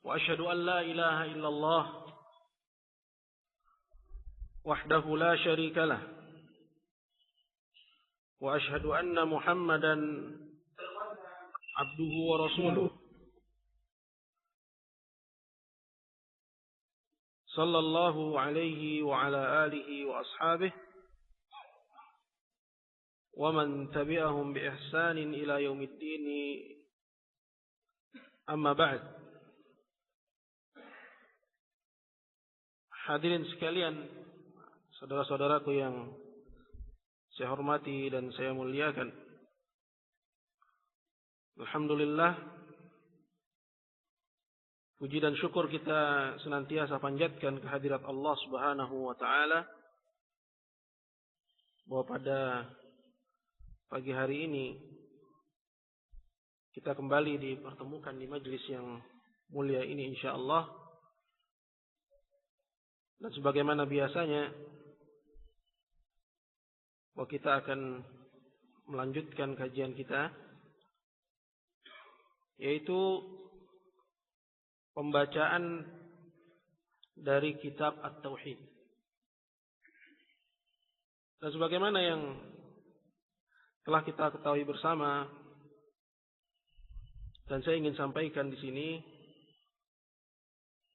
وأشهد أن لا إله إلا الله وحده لا شريك له وأشهد أن محمدا عبده ورسوله صلى الله عليه وعلى آله وأصحابه ومن تبعهم بإحسان إلى يوم الدين أما بعد. Hadirin sekalian, saudara-saudaraku yang saya hormati dan saya muliakan, alhamdulillah, puji dan syukur kita senantiasa panjatkan kehadirat Allah Subhanahu wa taala bahwa pada pagi hari ini kita kembali dipertemukan di majelis yang mulia ini insyaallah. Dan sebagaimana biasanya bahwa kita akan melanjutkan kajian kita, yaitu pembacaan dari kitab At-Tauhid. Dan sebagaimana yang telah kita ketahui bersama, dan saya ingin sampaikan di sini,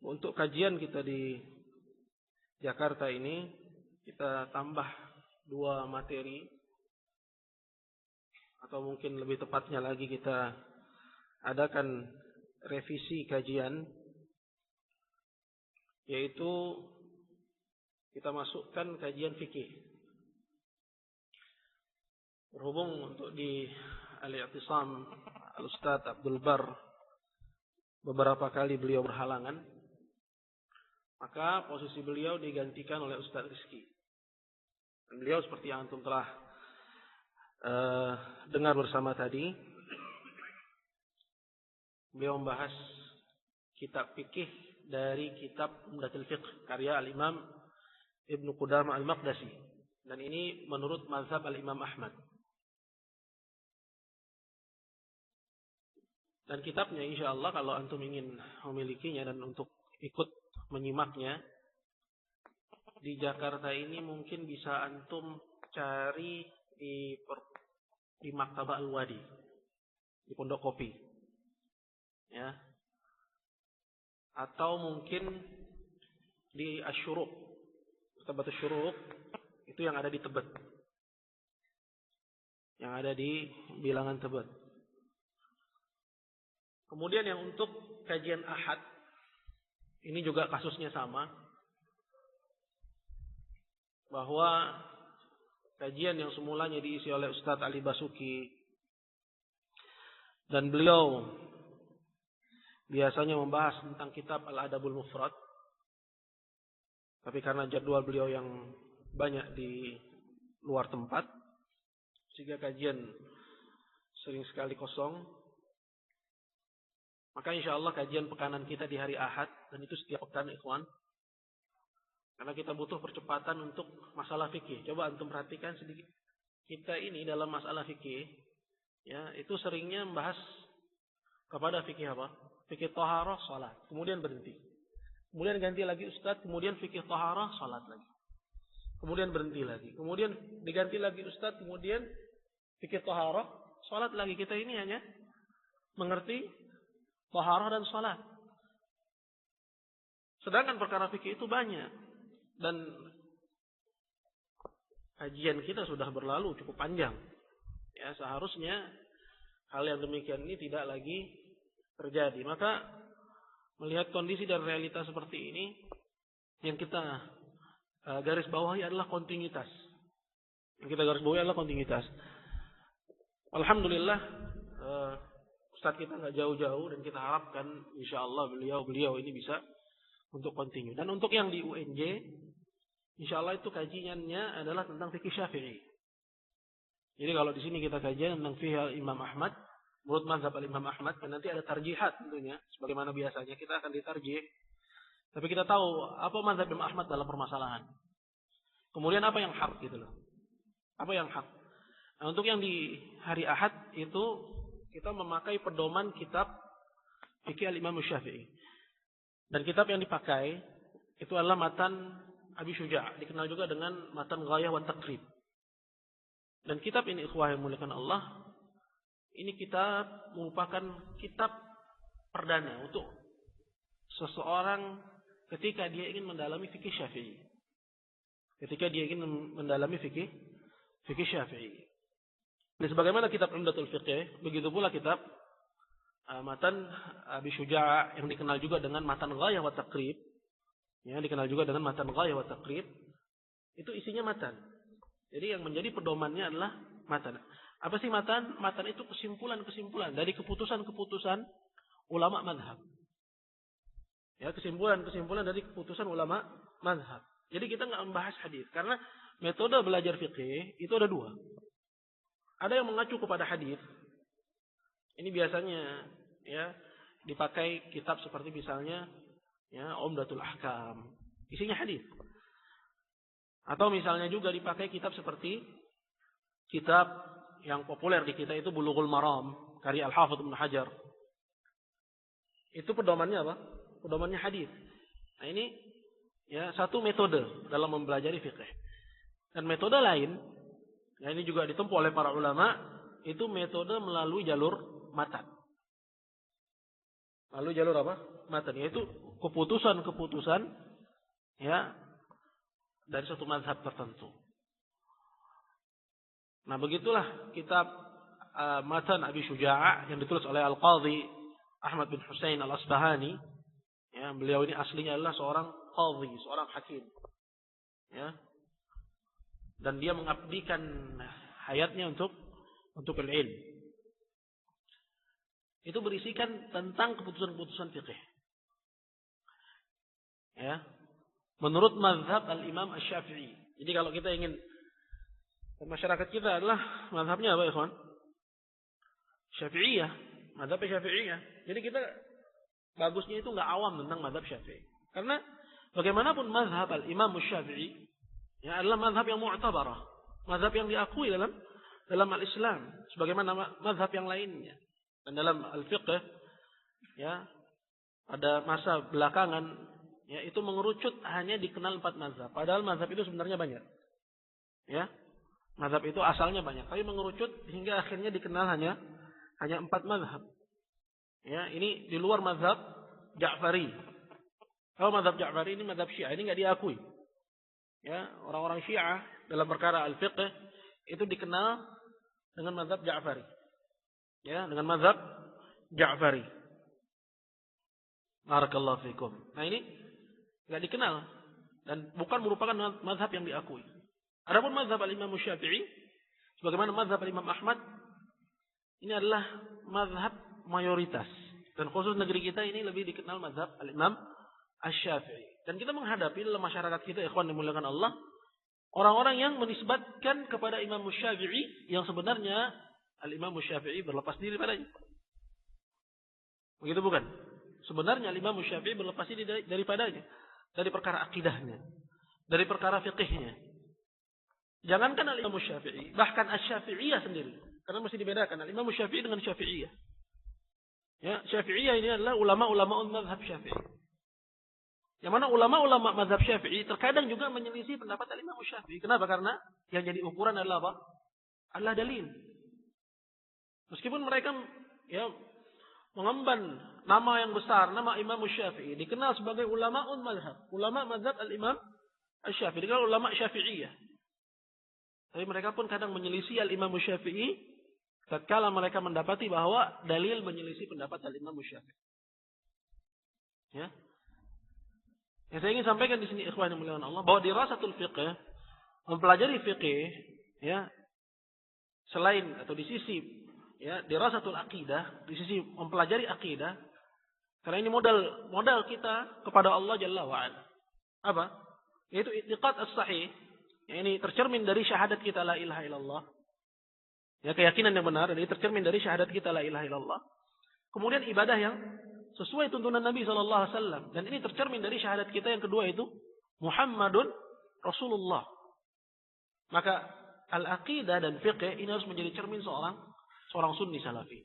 untuk kajian kita di Jakarta ini kita tambah 2 materi, atau mungkin lebih tepatnya lagi kita adakan revisi kajian, yaitu kita masukkan kajian fikih. Berhubung untuk di Al-I'tisam Al-Ustaz Abdul Bar beberapa kali beliau berhalangan, maka posisi beliau digantikan oleh Ustaz Rizki. Dan beliau seperti yang antum telah dengar bersama tadi, beliau membahas kitab fikih dari kitab Umdatul Fiqh karya Al-Imam Ibnu Qudamah Al-Maqdisi. Dan ini menurut mazhab Al-Imam Ahmad. Dan kitabnya insyaallah kalau antum ingin memilikinya dan untuk ikut menyimaknya, di Jakarta ini mungkin bisa antum cari di Maktabah Al-Wadi, di Pondok Kopi, ya, atau mungkin di Asy-Syuruq, Maktabah Asy-Syuruq itu yang ada di Tebet, yang ada di Bilangan Tebet. Kemudian yang untuk kajian Ahad, ini juga kasusnya sama, bahwa kajian yang semulanya diisi oleh Ustadz Ali Basuki, dan beliau biasanya membahas tentang kitab Al-Adabul Mufrad, tapi karena jadwal beliau yang banyak di luar tempat, sehingga kajian sering sekali kosong. Maka insyaallah kajian pekanan kita di hari Ahad, dan itu setiap pekan ikhwan, karena kita butuh percepatan untuk masalah fikih. Coba antum perhatikan sedikit, kita ini dalam masalah fikih, ya, itu seringnya membahas kepada fikih apa? Fikih taharah, salat, kemudian berhenti. Kemudian ganti lagi ustaz, kemudian fikih taharah, salat lagi. Kemudian berhenti lagi. Kemudian diganti lagi ustaz, kemudian fikih taharah, salat lagi. Kita ini hanya mengerti taharah dan salat. Sedangkan perkara fikih itu banyak. Dan kajian kita sudah berlalu cukup panjang. Ya, seharusnya hal yang demikian ini tidak lagi terjadi. Maka melihat kondisi dan realita seperti ini, yang kita garis bawahi adalah kontinuitas. Yang kita garis bawahi adalah kontinuitas. Alhamdulillah, Ustaz kita nggak jauh-jauh, dan kita harapkan insyaallah beliau ini bisa untuk continue. Dan untuk yang di UNJ, insyaallah itu kajiannya adalah tentang fikih Syafi'i. Jadi kalau di sini kita kajian tentang fikih Imam Ahmad, menurut mazhab Imam Ahmad, dan nanti ada tarjihat tentunya, sebagaimana biasanya kita akan ditarjih. Tapi kita tahu apa mazhab Imam Ahmad dalam permasalahan. Kemudian apa yang hak gitu loh. Apa yang hak. Nah, untuk yang di hari Ahad itu kita memakai pedoman kitab fikih Al-Imam Syafi'i. Dan kitab yang dipakai itu adalah matan Abi Syuja', dikenal juga dengan matan Ghayah wa Taqrib. Dan kitab ini ikhwah yang muliakan Allah, ini kitab merupakan kitab perdana untuk seseorang ketika dia ingin mendalami fikih Syafi'i. Ketika dia ingin mendalami fikih Syafi'i. Dan sebagaimana kitab Umdatul Fiqh, begitu pula kitab matan Abi Syuja' yang dikenal juga dengan matan Ghayah wa Taqrib. Ya, dikenal juga dengan matan Ghayah wa Taqrib. Itu isinya matan. Jadi yang menjadi pedomannya adalah matan. Apa sih matan? Matan itu kesimpulan-kesimpulan dari keputusan-keputusan ulama mazhab. Ya, kesimpulan-kesimpulan dari keputusan ulama mazhab. Jadi kita nggak membahas hadis karena metode belajar fikih itu ada dua. Ada yang mengacu kepada hadis. Ini biasanya ya dipakai kitab seperti misalnya ya Umdatul Ahkam, isinya hadis. Atau misalnya juga dipakai kitab seperti kitab yang populer di kita itu Bulughul Maram karya Al-Hafidz Ibnu Hajar. Itu pedomannya apa? Pedomannya hadis. Nah, ini ya satu metode dalam mempelajari fikih. Dan metode lain, ya ini juga ditempuh oleh para ulama, itu metode melalui jalur matan. Lalu jalur apa? Matan, yaitu keputusan-keputusan ya dari suatu mazhab tertentu. Nah, begitulah kitab matan Abi Syuja' yang ditulis oleh Al-Qadhi Ahmad bin Husain Al-Asbahani. Ya, beliau ini aslinya adalah seorang qadhi, seorang hakim. Ya. Dan dia mengabdikan hayatnya untuk ilmu. Itu berisikan tentang keputusan-keputusan fikih. Ya. Menurut mazhab al-Imam Asy-Syafi'i. Jadi kalau kita ingin, masyarakat kita adalah mazhabnya apa, ikhwan? Syafi'iyah. Mazhab Syafi'iyah. Jadi kita bagusnya itu nggak awam tentang mazhab Syafi'i. Karena bagaimanapun mazhab al-Imam Asy-Syafi'i ya adalah mazhab yang mu'tabarah. Mazhab yang diakui dalam al-Islam. Sebagaimana mazhab yang lainnya. Dan dalam al-fiqh ya pada masa belakangan ya itu mengerucut hanya dikenal 4 mazhab. Padahal mazhab itu sebenarnya banyak. Ya. Mazhab itu asalnya banyak, tapi mengerucut hingga akhirnya dikenal hanya 4 mazhab. Ya, ini di luar mazhab Ja'fari. Kalau mazhab Ja'fari ini mazhab Syiah, ini enggak diakui. Ya, orang-orang Syiah dalam perkara al-fiqh itu dikenal dengan mazhab Ja'fari. Ya, dengan mazhab Ja'fari. Barakallahu fikum. Nah, ini enggak dikenal dan bukan merupakan mazhab yang diakui. Adapun mazhab al-Imam Syafi'i sebagaimana mazhab al-Imam Ahmad ini adalah mazhab mayoritas dan khusus negeri kita ini lebih dikenal mazhab al-Imam Asy-Syafi'i. Dan kita menghadapi dalam masyarakat kita ikhwan dimuliakan Allah orang-orang yang menisbatkan kepada Imam Syafi'i yang sebenarnya al-Imam Syafi'i berlepas diri padanya. Begitu bukan? Sebenarnya al-Imam Syafi'i berlepas diri daripadanya, dari perkara akidahnya, dari perkara fikihnya. Jangankan al-Imam Syafi'i, bahkan Asy-Syafi'iyah sendiri. Karena mesti dibedakan al-Imam Syafi'i dengan Syafi'iyah. Ya, Syafi'iyah ini adalah ulama-ulama mazhab Syafi'i. Yang mana ulama-ulama mazhab Syafi'i terkadang juga menyelisih pendapat al-Imam Syafi'i. Kenapa? Karena yang jadi ukuran adalah apa? Adalah dalil. Meskipun mereka ya mengemban nama yang besar, nama Imam Syafi'i, dikenal sebagai ulama mazhab, ulama mazhab al-Imam Asy-Syafi'i, dikenal ulama Syafi'iyah. Tapi mereka pun kadang menyelisih al-Imam Syafi'i tatkala mereka mendapati bahwa dalil menyelisih pendapat al-Imam Syafi'i. Ya. Yang saya ingin sampaikan di sini ikhwan yang muliakan Allah bahwa dirasatul fiqh, mempelajari fikih ya selain atau di sisi ya dirasatul aqidah, di sisi mempelajari akidah, karena ini modal kita kepada Allah Jalla wa Ala. Apa? Yaitu i'tiqad as-sahih. Ya, ini tercermin dari syahadat kita la ilaha illallah. Ya, keyakinan yang benar ini tercermin dari syahadat kita la ilaha illallah. Kemudian ibadah yang sesuai tuntunan Nabi sallallahu alaihi wasallam dan ini tercermin dari syahadat kita yang kedua itu Muhammadun Rasulullah. Maka al-aqidah dan fiqh ini harus menjadi cermin seorang sunni salafi.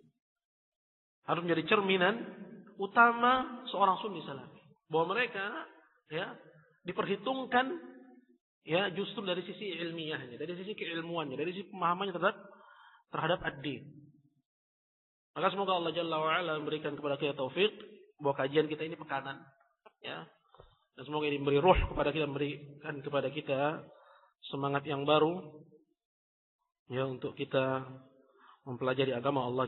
Harus menjadi cerminan utama seorang sunni salafi. bahwa mereka ya diperhitungkan ya justru dari sisi ilmiahnya, dari sisi keilmuannya, dari sisi pemahamannya terhadap ad-din. Maka semoga Allah Jalla wa Ala memberikan kepada kita taufik bahwa kajian kita ini pekanan ya. Dan semoga ini memberi ruh kepada kita, memberikan kepada kita semangat yang baru ya untuk kita mempelajari agama Allah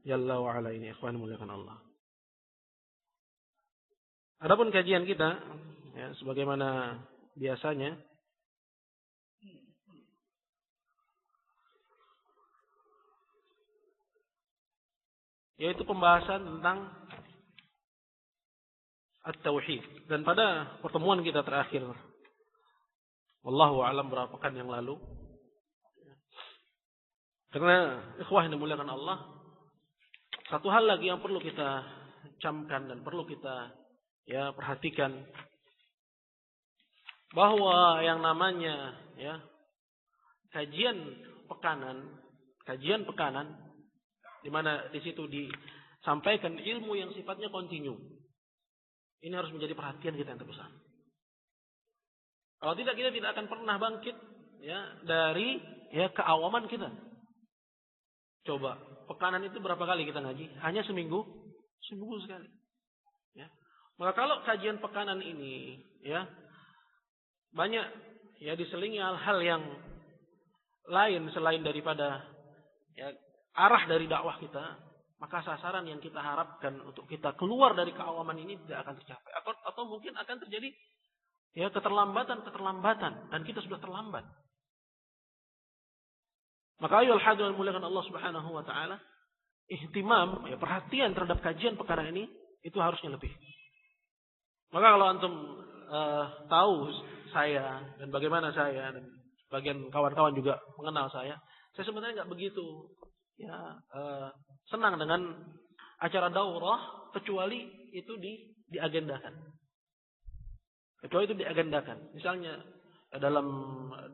Jalla wa Ala ini. Ikhwan muliakan Allah. Adapun kajian kita ya sebagaimana biasanya yaitu pembahasan tentang at-tauhid. Dan pada pertemuan kita terakhir, wallahu a'lam berapa pekan yang lalu, karena ikhwah yang dimuliakan Allah, satu hal lagi yang perlu kita camkan dan perlu kita ya perhatikan, bahwa yang namanya ya kajian pekanan di mana di situ disampaikan ilmu yang sifatnya kontinu. Ini harus menjadi perhatian kita yang terbesar. Kalau tidak, kita tidak akan pernah bangkit ya dari ya keawaman kita. Coba, pekanan itu berapa kali kita ngaji? Hanya seminggu sekali. Ya. Maka kalau kajian pekanan ini ya banyak ya diselingi hal-hal yang lain selain daripada ya arah dari dakwah kita, maka sasaran yang kita harapkan untuk kita keluar dari keawaman ini tidak akan tercapai. Atau mungkin akan terjadi ya keterlambatan dan kita sudah terlambat. Maka ayo al-hadirin muliakan Allah Subhanahu wa taala, ihtimam ya perhatian terhadap kajian perkara ini itu harusnya lebih. Maka kalau antum tahu saya dan bagaimana saya dan bagian kawan-kawan juga mengenal saya sebenarnya nggak begitu ya senang dengan acara daurah kecuali itu diagendakan. Misalnya dalam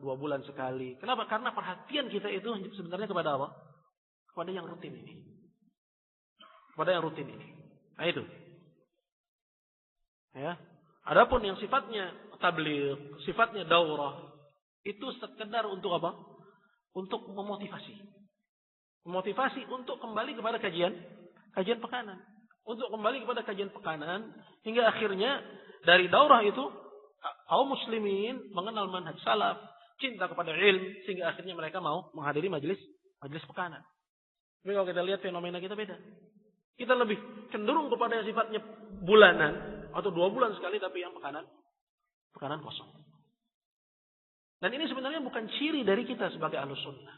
2 bulan sekali. Kenapa? Karena perhatian kita itu sebenarnya kepada apa? Kepada yang rutin ini. Nah itu. Ya. Adapun yang sifatnya tabligh, sifatnya daurah, itu sekedar untuk apa? Untuk memotivasi. Memotivasi untuk kembali kepada kajian pekanan. Untuk kembali kepada kajian pekanan hingga akhirnya dari daurah itu kaum muslimin mengenal manhaj salaf, cinta kepada ilmu sehingga akhirnya mereka mau menghadiri majelis pekanan. Tapi kalau kita lihat fenomena kita beda. Kita lebih cenderung kepada yang sifatnya bulanan atau 2 bulan sekali, tapi yang pekanan kosong. Dan ini sebenarnya bukan ciri dari kita sebagai Ahlus Sunnah.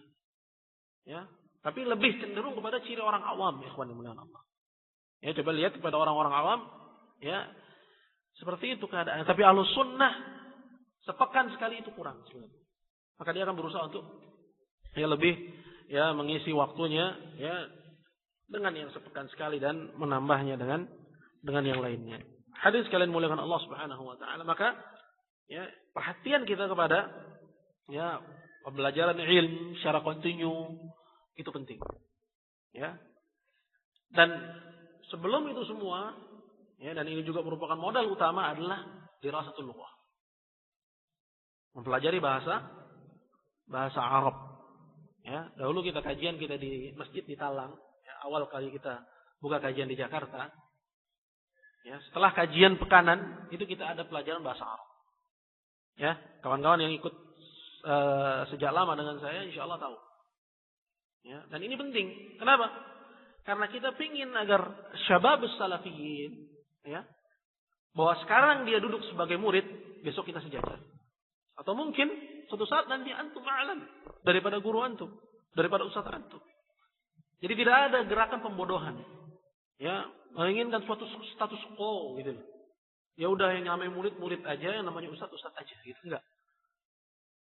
Ya, tapi lebih cenderung kepada ciri orang awam, ikhwan yang muliakan Allah. Ya, coba lihat kepada orang-orang awam, ya, seperti itu keadaan. Tapi Ahlus Sunnah sepekan sekali itu kurang sebenarnya. Maka dia akan berusaha untuk ya lebih ya mengisi waktunya ya dengan yang sepekan sekali dan menambahnya dengan yang lainnya. Hadis kalian muliakan Allah Subhanahu wa taala, maka ya perhatian kita kepada ya pembelajaran ilmu secara kontinu itu penting. Ya. Dan sebelum itu semua ya, dan ini juga merupakan modal utama adalah dirasatul lughah. Mempelajari bahasa Arab. Ya, dahulu kita kajian kita di masjid di Talang, ya, awal kali kita buka kajian di Jakarta. Ya, setelah kajian pekanan itu kita ada pelajaran bahasa Arab. Ya, kawan-kawan yang ikut sejak lama dengan saya insyaallah tahu. Ya, dan ini penting. Kenapa? Karena kita pingin agar syababus salafiyin ya, bahwa sekarang dia duduk sebagai murid, besok kita sejajar. Atau mungkin suatu saat nanti antum a'lam daripada guru antum, daripada ustaz antum. Jadi tidak ada gerakan pembodohan. Ya, menginginkan suatu status quo gitu. Ya udah yang namanya murid aja, yang namanya ustaz aja gitu, enggak.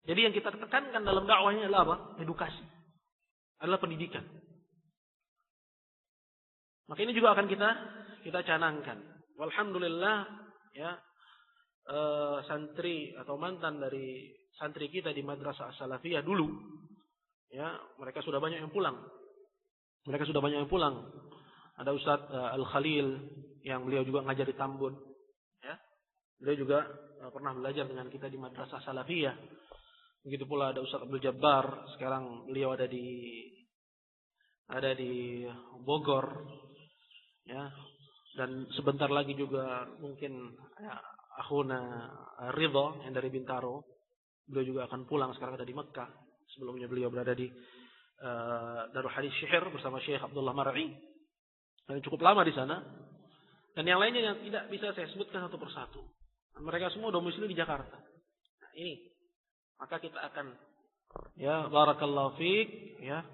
Jadi yang kita tekankan dalam dakwahnya adalah apa? Edukasi. Adalah pendidikan. Maka ini juga akan kita canangkan. Walhamdulillah ya santri atau mantan dari santri kita di Madrasah As-Salafiyah dulu ya mereka sudah banyak yang pulang. Ada Ustaz Al-Khalil yang beliau juga ngajar di Tambun. Beliau juga pernah belajar dengan kita di Madrasah Salafiyah. Begitu pula ada Ustaz Abdul Jabbar, sekarang beliau ada di Bogor, ya. Dan sebentar lagi juga mungkin ya, akhuna Ridho yang dari Bintaro, beliau juga akan pulang, sekarang ada di Mekah. Sebelumnya beliau berada di Darul Hadis Syihir bersama Syekh Abdullah Mar'i. Dan cukup lama di sana. Dan yang lainnya yang tidak bisa saya sebutkan satu persatu. Mereka semua domisili di Jakarta. Nah, ini. Maka kita akan ya barakallahu fiik ya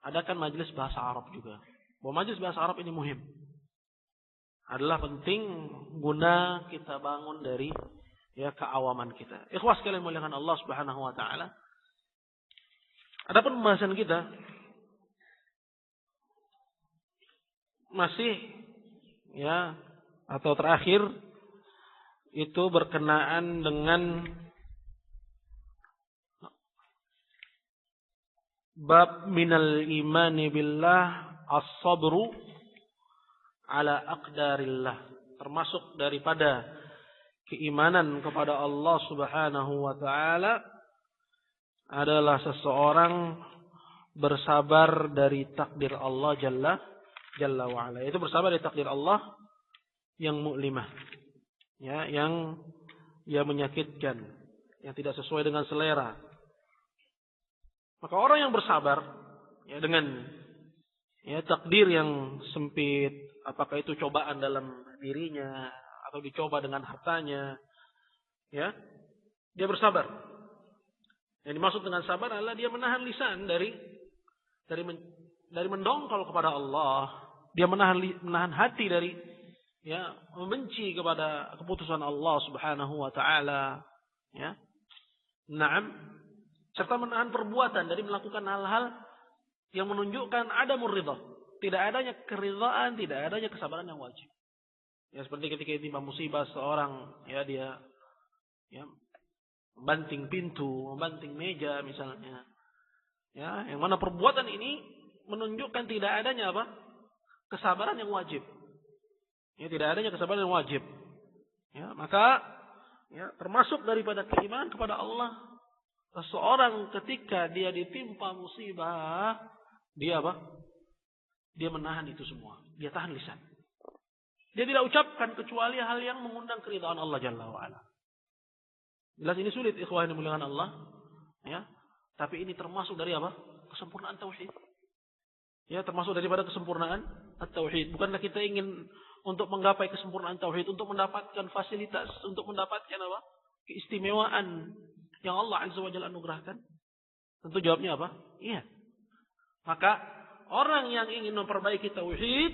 adakan majelis bahasa Arab juga. Bahwa majelis bahasa Arab ini muhim. Adalah penting guna kita bangun dari ya keawaman kita. Ikhwas sekalian muliakan Allah Subhanahu wa taala. Adapun pembahasan kita masih ya atau terakhir itu berkenaan dengan bab minal imani billah as-sabru ala aqdarillah, termasuk daripada keimanan kepada Allah Subhanahu wa taala adalah seseorang bersabar dari takdir Allah Jalla wa ala. Itu bersabar dari takdir Allah yang mu'limah. Ya, yang menyakitkan, yang tidak sesuai dengan selera. Maka orang yang bersabar ya dengan ya takdir yang sempit, apakah itu cobaan dalam dirinya atau dicoba dengan hartanya, ya, dia bersabar. Yang dimaksud dengan sabar adalah dia menahan lisan dari mendongkol kepada Allah. Dia menahan hati dari ya membenci kepada keputusan Allah Subhanahu wa taala, ya. Naam, serta menahan perbuatan dari melakukan hal-hal yang menunjukkan adamur ridha, tidak adanya keridhaan, tidak adanya kesabaran yang wajib. Ya seperti ketika ditimpa musibah seorang, ya dia ya membanting pintu, membanting meja misalnya. Ya, yang mana perbuatan ini menunjukkan tidak adanya apa? Kesabaran yang wajib. Ya, tidak adanya kesabaran yang wajib. Ya, maka ya termasuk daripada keimanan kepada Allah, seseorang ketika dia ditimpa musibah, dia apa? Dia menahan itu semua. Dia tahan lisan. Dia tidak ucapkan kecuali hal yang mengundang keridhaan Allah Jalla wa ala. Jelas ini sulit ikhwan yang dimuliakan Allah, ya. Tapi ini termasuk dari apa? Kesempurnaan tauhid. Ya, termasuk daripada kesempurnaan at-tauhid. Bukanlah kita ingin untuk menggapai kesempurnaan tauhid, untuk mendapatkan fasilitas, untuk mendapatkan apa? Keistimewaan yang Allah Azza wa Jalla anugerahkan. Tentu jawabnya apa? Iya. Maka orang yang ingin memperbaiki tauhid,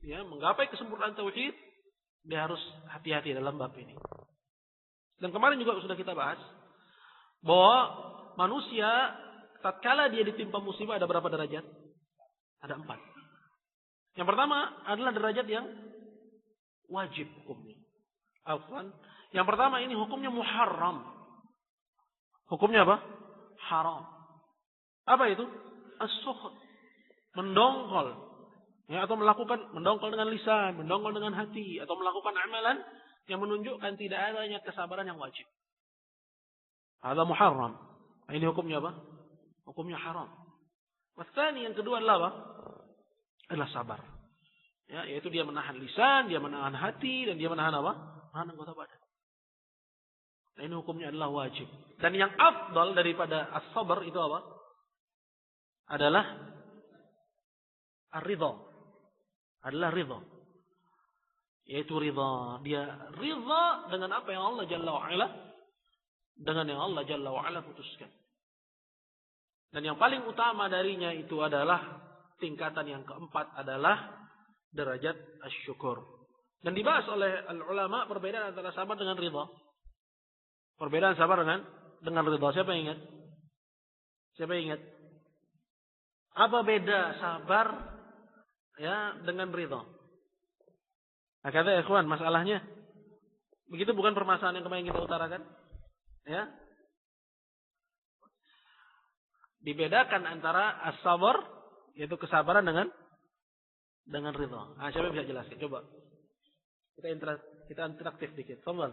ya, menggapai kesempurnaan tauhid, dia harus hati-hati dalam bab ini. Dan kemarin juga sudah kita bahas bahwa manusia tatkala dia ditimpa musibah ada berapa derajat? Ada 4. Yang pertama adalah derajat yang wajib hukumnya. Afwan. Yang pertama ini hukumnya muharram. Hukumnya apa? Haram. Apa itu? As-sukht. Mendongkol. Ya, atau melakukan mendongkol dengan lisan, mendongkol dengan hati, atau melakukan amalan yang menunjukkan tidak adanya kesabaran yang wajib. Ada muharram. Ini hukumnya apa? Hukumnya haram. Wasani yang kedua adalah apa? Adalah sabar. Ya, yaitu dia menahan lisan, dia menahan hati, dan dia menahan apa? Menahan anggota badan. Nah, ini hukumnya adalah wajib. Dan yang afdal daripada as-sabar itu apa? Adalah ar-ridha. Adalah ridha. Yaitu ridha. Dia ridha dengan apa yang Allah Jalla wa'ala, dengan yang Allah Jalla wa'ala putuskan. Dan yang paling utama darinya itu adalah tingkatan yang keempat adalah derajat asyukur. Dan dibahas oleh ulama perbedaan antara sabar dengan ridha. Perbedaan sabar dengan ridha. Siapa yang ingat? Siapa yang ingat? Apa beda sabar ya dengan ridha? Nah, kata ikhwan, masalahnya begitu bukan permasalahan yang kemarin kita utarakan, ya. Dibedakan antara as-sabar yaitu kesabaran dengan ridha. Nah, siapa yang bisa jelaskan? Coba. Kita interaktif dikit. Tafadhal.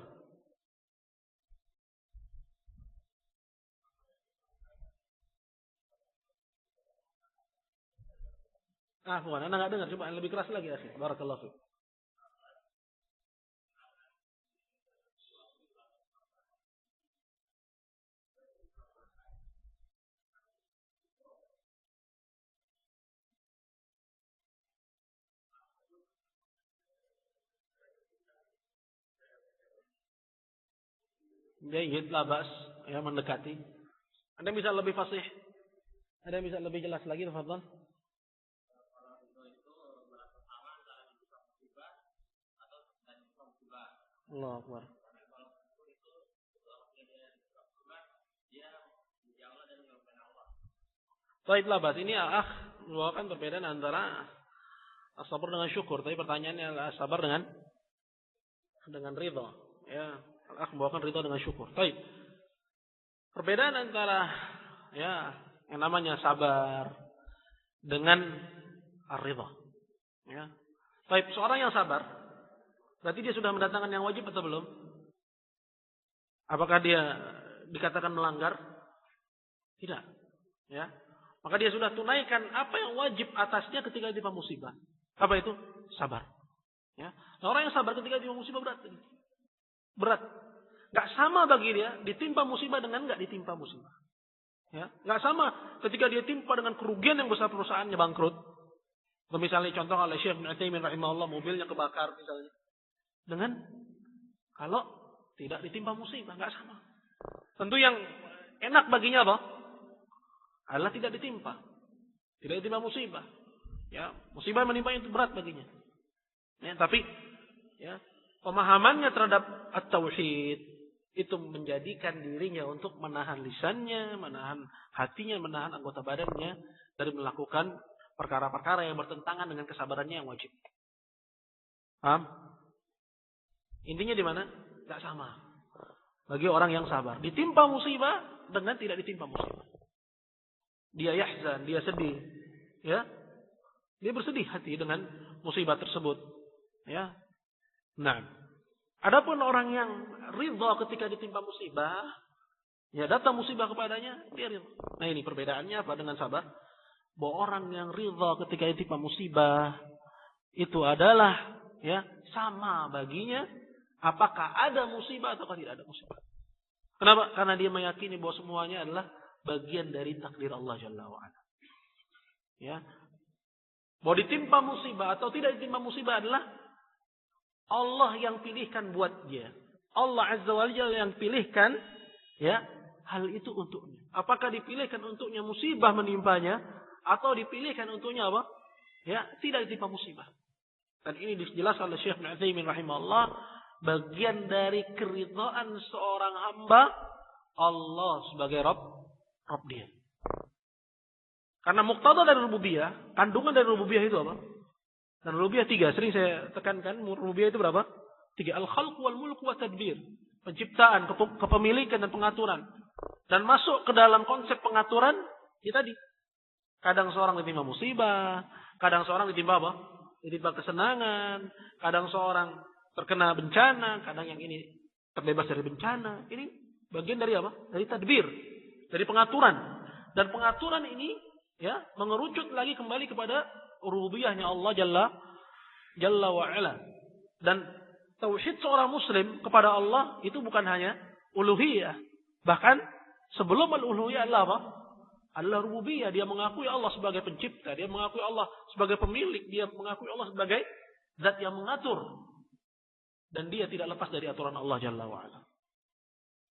Bukan, Anda enggak dengar, coba lebih keras lagi, akhi. Barakallahu fiik. Jayyid, la bas, ya mendekati. Anda bisa lebih fasih? Ada yang bisa lebih jelas lagi, tafadhal? Allahu Akbar. Baik, la bas. Ini membawakan perbedaan antara sabar dengan syukur. Tapi pertanyaannya adalah sabar dengan ridha. Ya, membawakan ridha dengan syukur. Baik. Perbedaan antara ya yang namanya sabar dengan ar-ridha. Ya. Baik, seorang yang sabar berarti dia sudah mendatangkan yang wajib atau belum? Apakah dia dikatakan melanggar? Tidak. Ya. Maka dia sudah tunaikan apa yang wajib atasnya ketika ditimpa musibah. Apa itu? Sabar. Ya. Nah, orang yang sabar ketika ditimpa musibah berat. Berat. Gak sama bagi dia ditimpa musibah dengan gak ditimpa musibah. Ya, gak sama ketika dia timpa dengan kerugian yang besar, perusahaannya bangkrut. Misalnya contoh oleh Syekh Ibnu Utsaimin rahimahullah, mobilnya kebakar misalnya. Dengan kalau tidak ditimpa musibah, gak sama. Tentu yang enak baginya apa? Adalah tidak ditimpa. Tidak ditimpa musibah. Ya, musibah menimpa itu berat baginya. Ya, tapi ya, pemahamannya terhadap at-tauhid itu menjadikan dirinya untuk menahan lisannya, menahan hatinya, menahan anggota badannya dari melakukan perkara-perkara yang bertentangan dengan kesabarannya yang wajib. Paham? Intinya di mana? Gak sama. Bagi orang yang sabar, ditimpa musibah dengan tidak ditimpa musibah. Dia yahzan, dia sedih, ya. Dia bersedih hati dengan musibah tersebut, ya. Nah, adapun orang yang ridha ketika ditimpa musibah, ya datang musibah kepadanya, dia ridha. Nah, ini perbedaannya apa dengan sabar? Bahwa orang yang ridha ketika ditimpa musibah itu adalah ya sama baginya apakah ada musibah atau tidak ada musibah. Kenapa? Karena dia meyakini bahwa semuanya adalah bagian dari takdir Allah Jalla wa'ala. Ya. Bahwa ditimpa musibah atau tidak ditimpa musibah adalah Allah yang pilihkan buat dia. Allah Azza wa Jalla yang pilihkan ya hal itu untuknya. Apakah dipilihkan untuknya musibah menimpanya atau dipilihkan untuknya apa? Ya, tidak ditimpa musibah. Dan ini dijelaskan oleh Syekh Ibnu Utsaimin rahimahullah, bagian dari keridhaan seorang hamba Allah sebagai Rabb dia. Karena muqtada dari rububiyah, kandungan dari rububiyah itu apa? Dan rububiyah 3, sering saya tekankan, rububiyah itu berapa? 3, al-khalq wal mulk wa tadbir. Penciptaan, kepemilikan dan pengaturan. Dan masuk ke dalam konsep pengaturan, ya tadi. Kadang seorang ditimpa musibah, kadang seorang ditimpa apa? Ditimpa kesenangan, kadang seorang terkena bencana, kadang yang ini terbebas dari bencana. Ini bagian dari apa? Dari tadbir, dari pengaturan. Dan pengaturan ini ya mengerucut lagi kembali kepada rububiyahnya Allah Jalla wa Ala. Dan tauhid seorang muslim kepada Allah itu bukan hanya uluhiyah. Bahkan sebelum al-uluhiyah adalah apa? Adalah rububiyah. Dia mengakui Allah sebagai pencipta, dia mengakui Allah sebagai pemilik, dia mengakui Allah sebagai zat yang mengatur. Dan dia tidak lepas dari aturan Allah Jalla wa Ala.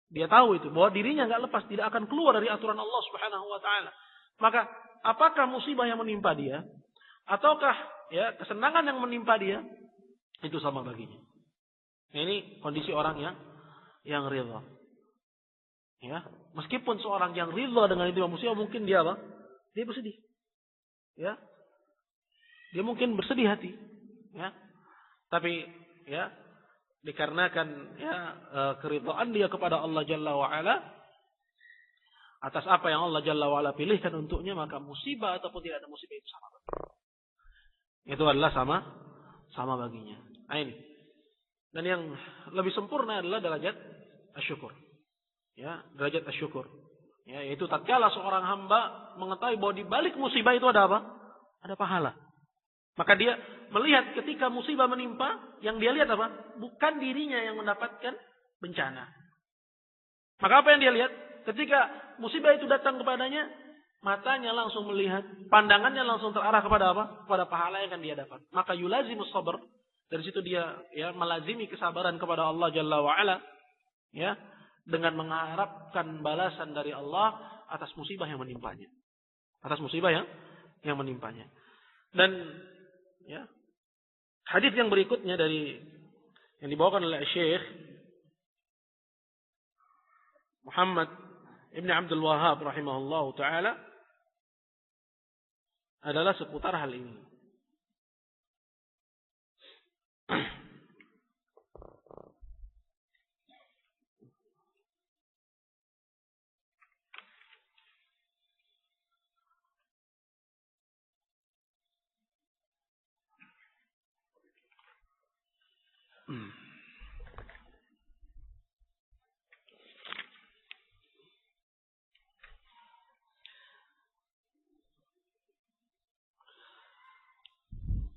Dia tahu itu, bahwa dirinya nggak lepas, tidak akan keluar dari aturan Allah Subhanahu wa Ta'ala. Maka, apakah musibah yang menimpa dia, ataukah ya kesenangan yang menimpa dia, itu sama baginya. Nah, ini kondisi orang yang ridha. Ya, meskipun seorang yang ridha dengan itu musibah, mungkin dia apa? Dia bersedih. Ya, dia mungkin bersedih hati. Ya, tapi ya. Dikarenakan ya keridhaan dia kepada Allah Jalla wa Ala atas apa yang Allah Jalla wa Ala pilihkan untuknya, maka musibah ataupun tidak ada musibah itu sama baginya. Itu adalah sama baginya. Nah, ini. Dan yang lebih sempurna adalah derajat asyukur. Ya, derajat asyukur. Ya, yaitu tatkala seorang hamba mengetahui bahwa di balik musibah itu ada apa? Ada pahala. Maka dia melihat ketika musibah menimpa, yang dia lihat apa? Bukan dirinya yang mendapatkan bencana. Maka apa yang dia lihat? Ketika musibah itu datang kepadanya, matanya langsung melihat, pandangannya langsung terarah kepada apa? Kepada pahala yang akan dia dapat. Maka yulazimus sabr. Dari situ dia ya melazimi kesabaran kepada Allah Jalla wa Ala, ya, dengan mengharapkan balasan dari Allah atas musibah yang menimpanya. Atas musibah yang menimpanya. Dan ya, hadis yang berikutnya dari yang dibawakan oleh Syekh Muhammad Ibn Abdul Wahhab rahimahullahu taala adalah seputar hal ini.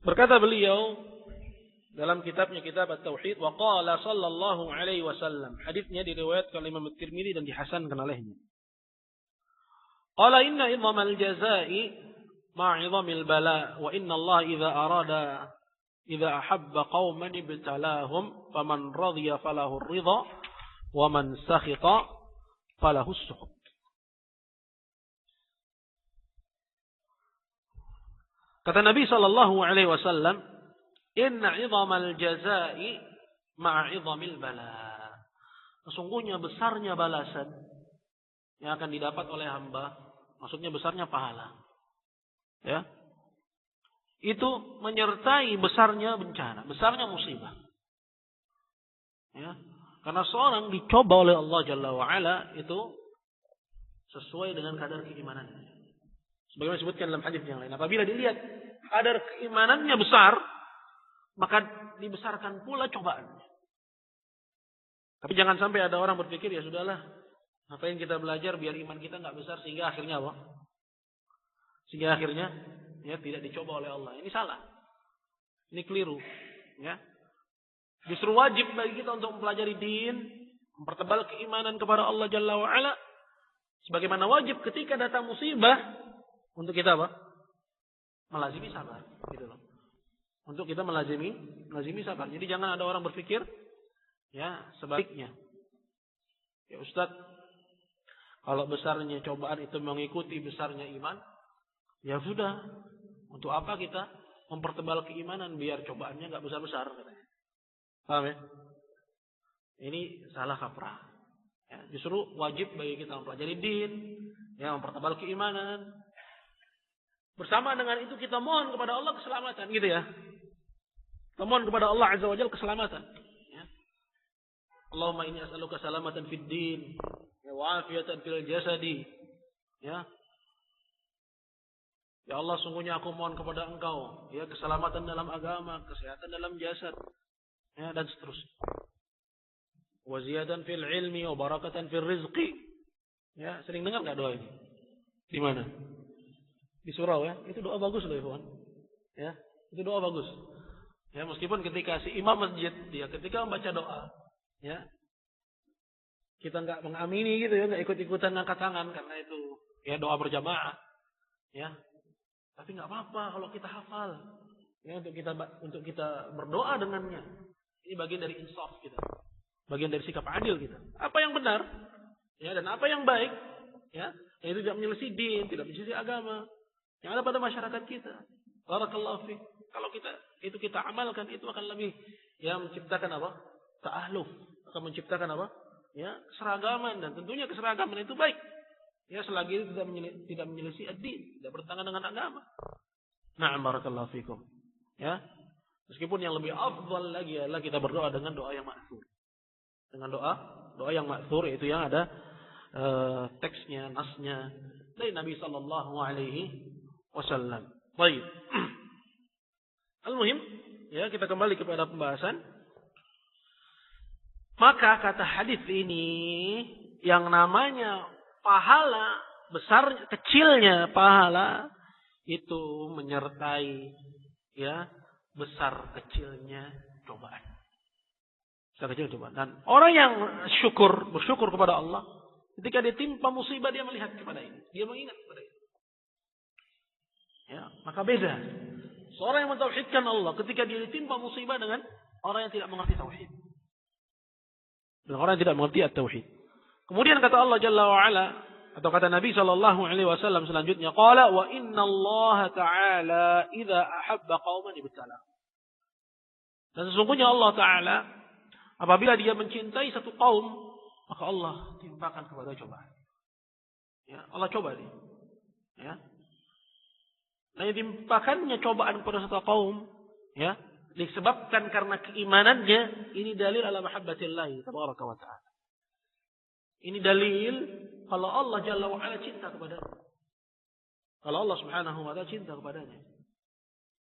Berkata beliau dalam kitabnya Kitab At-Tauhid, wa qala sallallahu alaihi wasallam. Hadisnya diriwayatkan oleh Imam At-Tirmidzi dan dihasankan olehnya. Qala inna idhamal jazaa'i ma'a idhamil bala wa inna Allah idza ahabba qauman ibtalahum faman radiya falahu ar-ridha wa man sakhita falahu as-sukhut. Kata Nabi sallallahu alaihi wasallam, inna 'idhamal jazaa'i ma'a 'idhamil bala. Sesungguhnya besarnya balasan yang akan didapat oleh hamba, maksudnya besarnya pahala. Ya. Itu menyertai besarnya bencana, besarnya musibah. Ya. Karena seorang dicoba oleh Allah Jalla wa Ala itu sesuai dengan kadar keimanannya. Sebagaimana disebutkan dalam hadis yang lain. Apabila dilihat kadar keimanannya besar, maka dibesarkan pula cobaannya. Tapi jangan sampai ada orang berpikir, ya sudahlah, ngapain kita belajar biar iman kita nggak besar sehingga akhirnya apa? Sehingga akhirnya ya tidak dicoba oleh Allah. Ini salah. Ini keliru. Ya. Justru wajib bagi kita untuk mempelajari din, mempertebal keimanan kepada Allah Jalla wa Ala. Sebagaimana wajib ketika datang musibah, untuk kita apa? Melazimi sabar, gitu loh. Untuk kita melazimi sabar. Jadi jangan ada orang berpikir ya sebaliknya. Ya Ustaz, kalau besarnya cobaan itu mengikuti besarnya iman, ya sudah. Untuk apa kita mempertebal keimanan biar cobaannya enggak besar-besar katanya. Paham ya? Ini salah kaprah. Ya, justru wajib bagi kita mempelajari din, ya mempertebal keimanan. Bersama dengan itu kita mohon kepada Allah keselamatan, gitu ya. Kita mohon kepada Allah Azza wa Jalla keselamatan. Ya. Allahumma inni as'aluka salamatan fid din, wa afiyatan fil jasadi. Ya. Ya Allah, sungguhnya aku mohon kepada Engkau, ya, keselamatan dalam agama, kesehatan dalam jasad, ya, dan seterusnya. Wa ziyadatan fil ilmi wa barakatan fil rizqi. Ya, sering dengar enggak doa ini? Di mana? Di surau ya, itu doa bagus loh Ikhwan. Ya, itu doa bagus. Ya, meskipun ketika si imam masjid dia ketika membaca doa, ya, kita nggak mengamini gitu ya, nggak ikut-ikutan angkat tangan karena itu ya doa berjamaah, ya. Tapi nggak apa-apa kalau kita hafal, ya, untuk kita berdoa dengannya. Ini bagian dari insaf kita, bagian dari sikap adil kita. Apa yang benar, ya, dan apa yang baik, ya, itu tidak menyelisih din, tidak menyelisih agama yang ada pada masyarakat kita. Barakallahu fiik. Kalau kita amalkan, itu akan lebih ya menciptakan apa? Ta'aluf. Akan menciptakan apa? Ya, keseragaman, dan tentunya keseragaman itu baik. Ya, selagi itu tidak menyelisih ad-din, tidak bertentangan dengan agama. Na'am, barakallahu fiikum. Ya. Meskipun yang lebih afdal lagi adalah kita berdoa dengan doa yang ma'tsur. Dengan doa yang ma'tsur, itu yang ada teksnya, nasnya dari Nabi sallallahu alaihi wasallam. Baik. Al-muhim, ya, kita kembali kepada pembahasan. Maka kata hadis ini, yang namanya pahala, besar kecilnya pahala itu menyertai ya besar kecilnya cobaan. Besar kecil cobaan. Dan orang yang bersyukur kepada Allah, ketika dia timpa musibah dia melihat kepada ini, dia mengingat kepada ini. Ya, maka beda. Seorang yang mentauhidkan Allah ketika dia ditimpa musibah dengan orang yang tidak mengerti tauhid. Dan orang yang tidak mengerti at-tauhid. Kemudian kata Allah Jalla wa Ala, atau kata Nabi sallallahu alaihi wasallam selanjutnya, qala wa inna Allah ta'ala idza ahabba qauman ibtala. Dan sesungguhnya Allah Ta'ala apabila dia mencintai satu kaum, maka Allah timpakan kepada cobaan. Ya, Allah coba dia. Ya. Nah, yang timpakannya cobaan kepada satu kaum, ya, disebabkan karena keimanannya. Ini dalil ala mahabbatillahi tabaraka wa ta'ala. Ini dalil kalau Allah Jalla wa Ala cinta kepadanya. Kalau Allah Subhanahu wa ta'ala cinta kepadanya.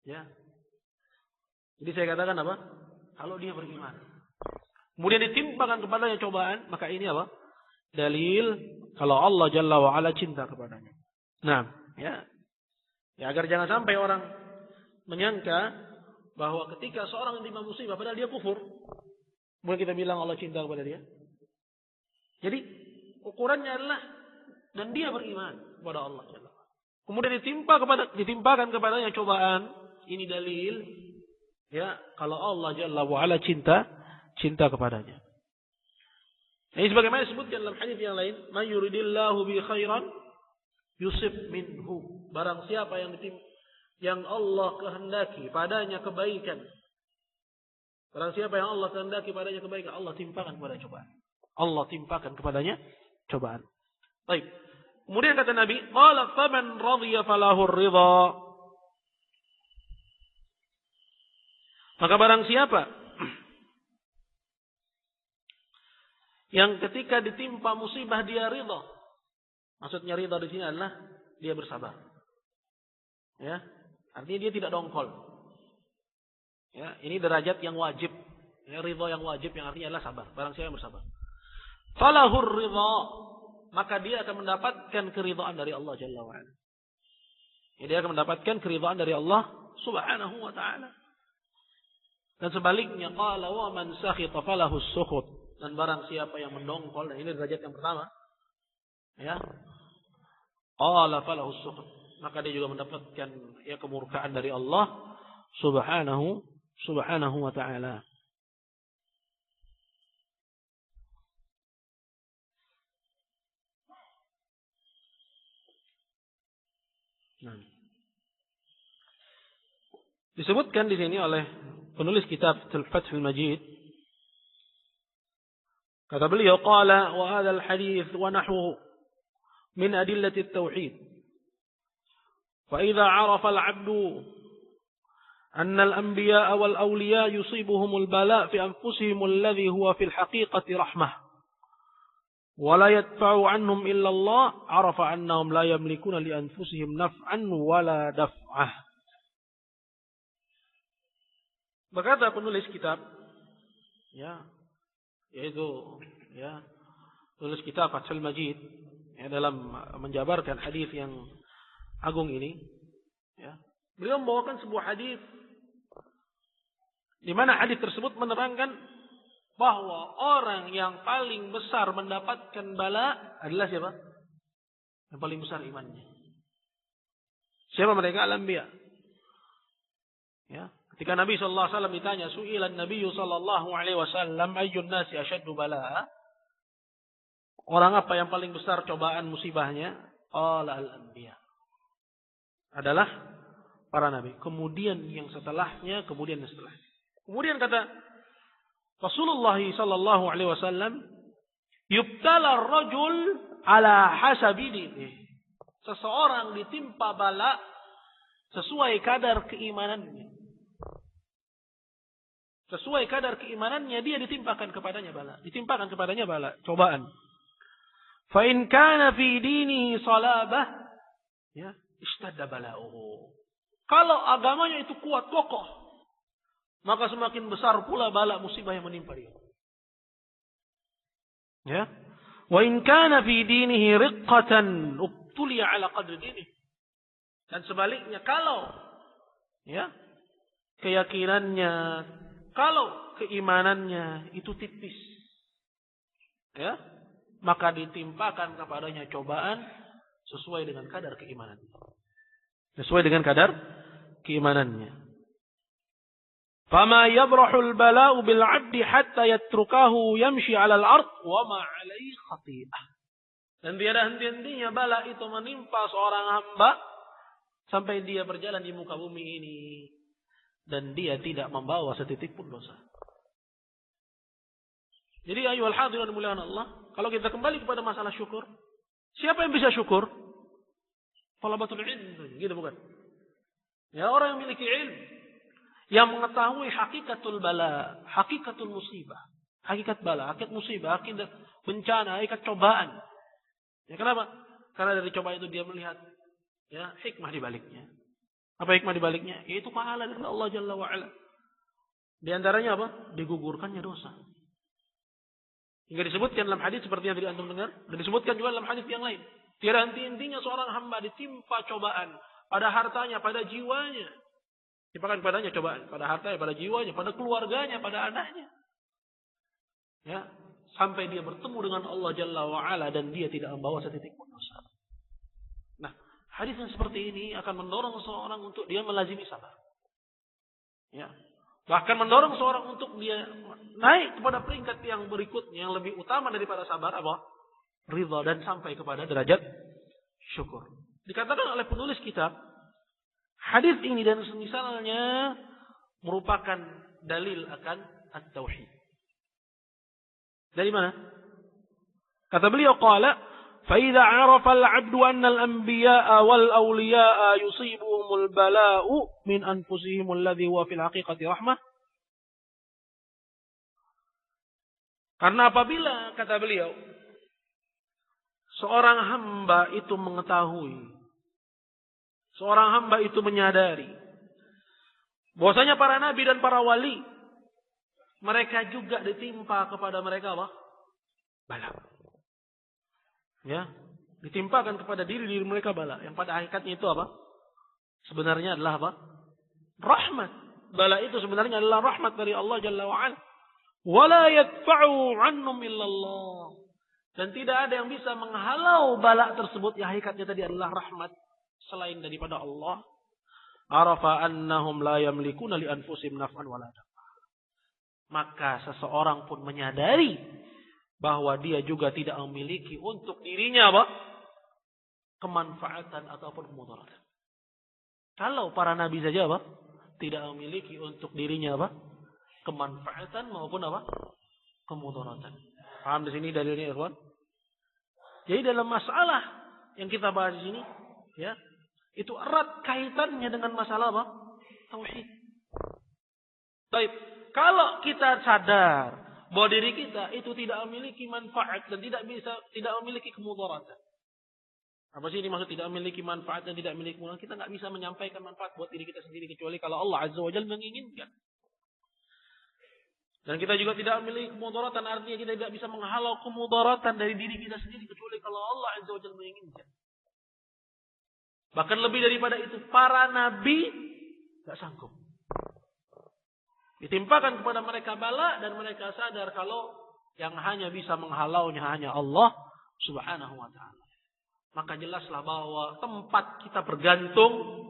Ya. Jadi saya katakan apa? Kalau dia beriman. Kemudian ditimpakan kepadanya cobaan, maka ini apa? Dalil kalau Allah Jalla wa Ala cinta kepadanya. Nah, ya. Ya, agar jangan sampai orang menyangka bahwa ketika seorang yang ditimpa musibah padahal dia kufur, boleh kita bilang Allah cinta kepada dia. Jadi ukurannya adalah dan dia beriman kepada Allah. Kemudian ditimpakan kepadanya cobaan. Ini dalil ya kalau Allah Jalla wa Ala cinta kepadanya. Ini sebagaimana disebutkan dalam hadis yang lain, "May yuridillahu bi khairan yusib minhu." Barang siapa yang Allah kehendaki padanya kebaikan. Barang siapa yang Allah kehendaki padanya kebaikan, Allah timpakan kepada cobaan. Allah timpakan kepadanya cobaan. Baik. Kemudian kata Nabi, qala faman radhiya falahu ridha. Maka barang siapa yang ketika ditimpa musibah dia ridha. Maksudnya ridha di sini adalah dia bersabar. Ya, artinya dia tidak dongkol. Ya, ini derajat yang wajib. Ya, ridha yang wajib yang artinya adalah sabar. Barang siapa yang bersabar. Falahur ridha, maka dia akan mendapatkan keridhaan dari Allah Jalla wa Ala. Ya, dia akan mendapatkan keridhaan dari Allah Subhanahu wa ta'ala. Dan sebaliknya, qala wa man sakhita falahu sukhut. Dan barang siapa yang mendongkol, dan ini derajat yang pertama. Ya. Qala falahu sukhut. Maka dia juga mendapatkan ya kemurkaan dari Allah Subhanahu wa ta'ala. Nah. Disebutkan di sini oleh penulis kitab Fathul Majid, kata beliau, qala wa hadha al-hadith wa nahwu min adillati at-tauhid. Fa idza 'arafa al-'abdu anna al-anbiya'a wal-awliya yusibuhum al-bala' fi anfusihim alladhi huwa fi al-haqiqati rahmah wa la yadfa'u 'anhum illa Allah, 'arafa annahum la yamlikuna li anfusihim naf'an wa la daf'ah. Berkata penulis kitab, ya, yaitu ya penulis kitab Fathul Majid, ya, dalam menjabarkan hadis yang agung ini, ya, beliau membawakan sebuah hadis di mana hadis tersebut menerangkan bahwa orang yang paling besar mendapatkan bala adalah siapa? Yang paling besar imannya. Siapa mereka? Al-Anbiya. Ya. Ketika Nabi sallallahu alaihi wasallam ditanya, su'ilan Nabi sallallahu alaihi wasallam ayyun nasi asyaddu bala'a? Orang apa yang paling besar cobaan musibahnya? Qala al-anbiya. Adalah para nabi. Kemudian yang setelahnya, kemudian yang setelahnya. Kemudian kata Rasulullah sallallahu alaihi wasallam, yubtala ar-rajul ala hasabi dinihi. Seseorang ditimpa bala sesuai kadar keimanannya. Sesuai kadar keimanannya dia ditimpakan kepadanya bala, cobaan. Fa in kana fi dinihi salabah, ya, ishtadda bala'uhu. Kalau agamanya itu kuat kokoh, maka semakin besar pula bala musibah yang menimpa dia. Ya. Wa in kana fi dinihi riqqatan ubtuliya ala qadri dinihi. Dan sebaliknya kalau ya keyakinannya, kalau keimanannya itu tipis, ya, maka ditimpakan kepadanya cobaan sesuai dengan kadar keimanannya. Sesuai dengan kadar keimanannya. Fama yabrahul bala'u bil 'abdi hatta yatrukahu yamshi 'alal ard wa ma 'alaihi khati'ah. Dan tiada henti-hentinya bala itu menimpa seorang hamba sampai dia berjalan di muka bumi ini dan dia tidak membawa setitik pun dosa. Jadi ayyuhal hadirin dimuliakan Allah, kalau kita kembali kepada masalah syukur, siapa yang bisa syukur? Talabatul ilm, gitu bukan? Ya, orang yang memiliki ilmu, yang mengetahui hakikatul bala, hakikatul musibah, hakikat bala, hakikat musibah, hakikat bencana, hakikat cobaan. Ya, kenapa? Karena dari cobaan itu dia melihat, ya, hikmah di baliknya. Apa hikmah di baliknya? Yaitu pahala dari Allah Jalla wa Ala. Di antaranya apa? Digugurkannya dosa. Hingga disebutkan dalam hadis seperti yang tadi antum dengar, dan disebutkan juga dalam hadis yang lain. Tiada henti-hentinya seorang hamba ditimpa cobaan pada hartanya, pada jiwanya. Timpakan padanya cobaan, pada hartanya, pada jiwanya, pada keluarganya, pada anaknya. Ya, sampai dia bertemu dengan Allah Jalla wa Ala dan dia tidak membawa setitik pun dosa. Nah, hadis yang seperti ini akan mendorong seseorang untuk dia melazimi sabar. Ya. Bahkan mendorong seorang untuk dia naik kepada peringkat yang berikutnya, yang lebih utama daripada sabar, apa? Ridha, dan sampai kepada derajat syukur. Dikatakan oleh penulis kitab, hadis ini dan semisalnya merupakan dalil akan at-tauhid. Dari mana? Kata beliau, qala, فَإِذَا عَرَفَ الْعَبْدُ أَنَّ الْأَنْبِيَاءَ وَالْأَوْلِيَاءَ يُصِيبُهُمُ الْبَلَاءُ مِنْ أَنْفُسِهِمُ الَّذِي هُوَ فِي الْحَقِيقَةِ رَحْمَةٌ. Karena apabila, kata beliau, seorang hamba itu mengetahui, seorang hamba itu menyadari bahwasanya para nabi dan para wali, mereka juga ditimpa kepada mereka apa? Bala. Ya, ditimpakan kepada diri mereka bala. Yang pada hakikatnya itu apa? Sebenarnya adalah apa? Rahmat. Bala itu sebenarnya adalah rahmat dari Allah Jalla wa'ala. Wala yadfa'u 'annum illallah. Dan tidak ada yang bisa menghalau bala tersebut. Yang hakikatnya tadi adalah rahmat selain daripada Allah. Arafa annahum la yamlikuna li anfusihim naf'an wala darra. Maka seseorang pun menyadari bahwa dia juga tidak memiliki untuk dirinya apa? Kemanfaatan ataupun kemudaratan. Kalau para nabi saja apa? Tidak memiliki untuk dirinya apa? Kemanfaatan maupun apa? Kemudaratan. Paham di sini dalilnya, ikhwan? Jadi dalam masalah yang kita bahas di sini, ya, itu erat kaitannya dengan masalah apa? Tauhid. Baik, kalau kita sadar bahwa diri kita itu tidak memiliki manfaat dan tidak memiliki kemudaratan. Apa sih ini maksud tidak memiliki manfaat dan tidak memiliki kemudaratan? Kita nggak bisa menyampaikan manfaat buat diri kita sendiri kecuali kalau Allah Azza wa Jalla menginginkan. Dan kita juga tidak memiliki kemudaratan, artinya kita tidak bisa menghalau kemudaratan dari diri kita sendiri kecuali kalau Allah Azza wa Jalla menginginkan. Bahkan lebih daripada itu, para nabi nggak sanggup. Ditimpakan kepada mereka bala dan mereka sadar kalau yang hanya bisa menghalaunya hanya Allah Subhanahu wa ta'ala. Maka jelaslah bahwa tempat kita bergantung,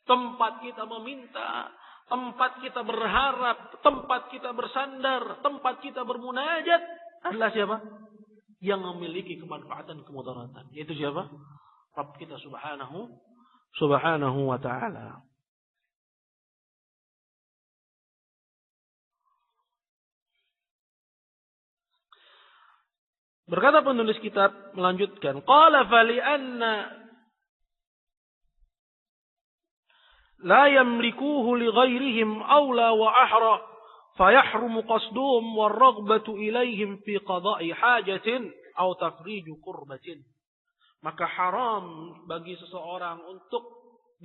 tempat kita meminta, tempat kita berharap, tempat kita bersandar, tempat kita bermunajat adalah siapa? Yang memiliki kemanfaatan kemudaratan. Yaitu siapa? Rabb kita Subhanahu wa ta'ala. Berkata penulis kitab melanjutkan, qala fali anna la yamlikuhu li ghairihim awla wa ahra fayahrumu qasduhum war raghbatu ilaihim fi qada'i hajatin aw tafriju qurbatin. Maka haram bagi seseorang untuk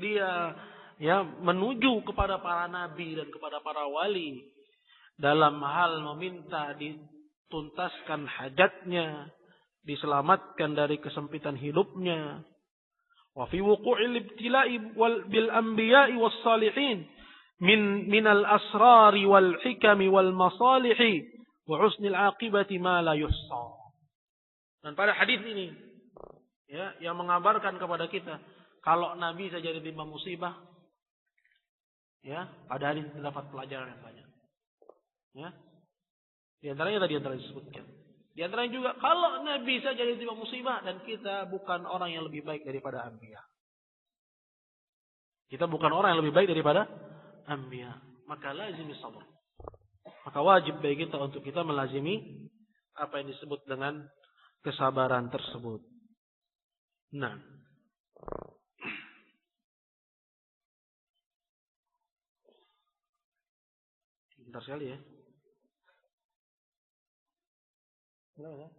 dia menuju kepada para nabi dan kepada para wali dalam hal meminta tuntaskan hajatnya, diselamatkan dari kesempitan hidupnya. Wa fi wuqu'il ibtila'i bil anbiya'i was salihin minal asrari wal hikami wal masalihi wa husnil aqibati ma la yuhsa. Dan pada hadis ini ya yang mengabarkan kepada kita kalau Nabi saja ditimpa musibah ya, pada hadis terdapat pelajaran yang banyak. Ya. Di antaranya tadi yang telah disebutkan. Di antaranya juga kalau Nabi saja ditimpa musibah dan kita bukan orang yang lebih baik daripada anbiya. Kita bukan orang yang lebih baik daripada anbiya, maka lazimi sabr. Maka wajib bagi kita untuk kita melazimi apa yang disebut dengan kesabaran tersebut. Nah, bentar sekali ya. Kenapa?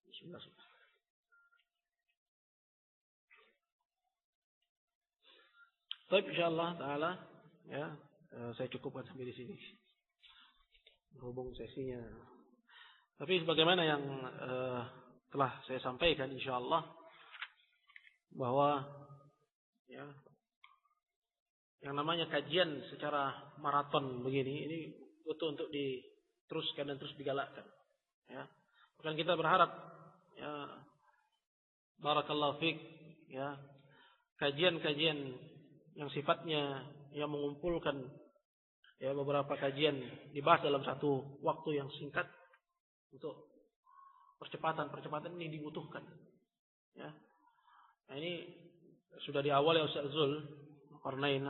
Bismillah. Baik, insyaallah taala ya, saya cukupkan sampai di sini. Berhubung sesinya. Tapi sebagaimana yang telah saya sampaikan insyaallah bahwa ya yang namanya kajian secara maraton begini ini butuh untuk diteruskan dan terus digalakkan. Ya. Bahkan kita berharap ya barakallahu fiik ya kajian-kajian yang sifatnya yang mengumpulkan ya beberapa kajian dibahas dalam satu waktu yang singkat untuk percepatan ini dibutuhkan. Ya. Nah, ini sudah diawali Ustaz Zul Qarnain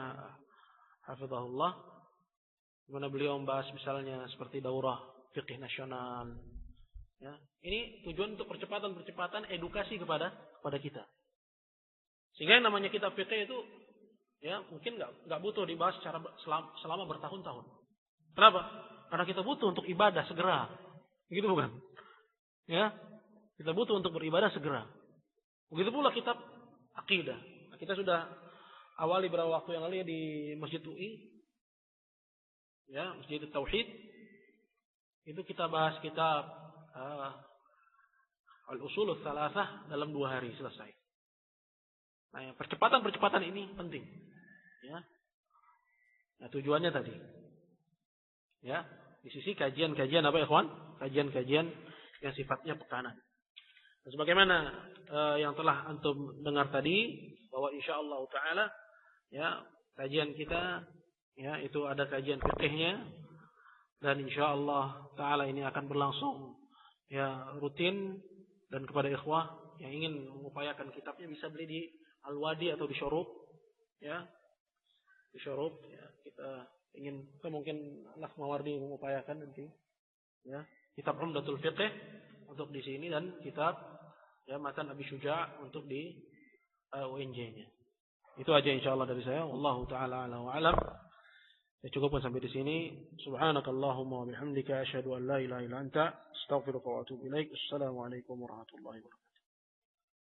hafizahullah, di mana beliau membahas misalnya seperti daurah fikih nasional. Ya, ini tujuan untuk percepatan edukasi kepada kita. Sehingga yang namanya kitab fikih itu ya mungkin nggak butuh dibahas secara selama bertahun-tahun. Kenapa? Karena kita butuh untuk ibadah segera. Begitu bukan? Ya, kita butuh untuk beribadah segera. Begitu pula kitab akidah. Nah, kita sudah awali beberapa waktu yang lalu ya di Masjid UI. Ya, Masjid Tauhid. Itu kita bahas kitab Al-Usulul Tsalatsah dalam 2 hari selesai. Nah, percepatan ini penting. Ya. Nah, tujuannya tadi. Ya, di sisi kajian-kajian apa ya, ikhwan? Kajian-kajian yang sifatnya pekanan. Dan sebagaimana yang telah antum dengar tadi bahwa insyaallah taala ya, kajian kita ya itu ada kajian fikihnya dan insyaallah taala ini akan berlangsung ya rutin, dan kepada ikhwah yang ingin mengupayakan kitabnya bisa beli di Al-Wadi atau di Syuruq ya. Di Syuruq ya, kita mungkin anak Mawardi mengupayakan nanti ya kitab Umdatul Fiqh untuk di sini dan kitab ya Matan Abi Syuja' untuk di UNJ-nya. Itu aja insyaallah dari saya. Wallahu taala a'lam wa a'lam. Saya cukupkan sampai di sini. Subhanakallahumma wa bihamdika asyhadu an la ilaha illa anta astaghfiruka wa atubu ilaik. Assalamualaikum warahmatullahi wabarakatuh.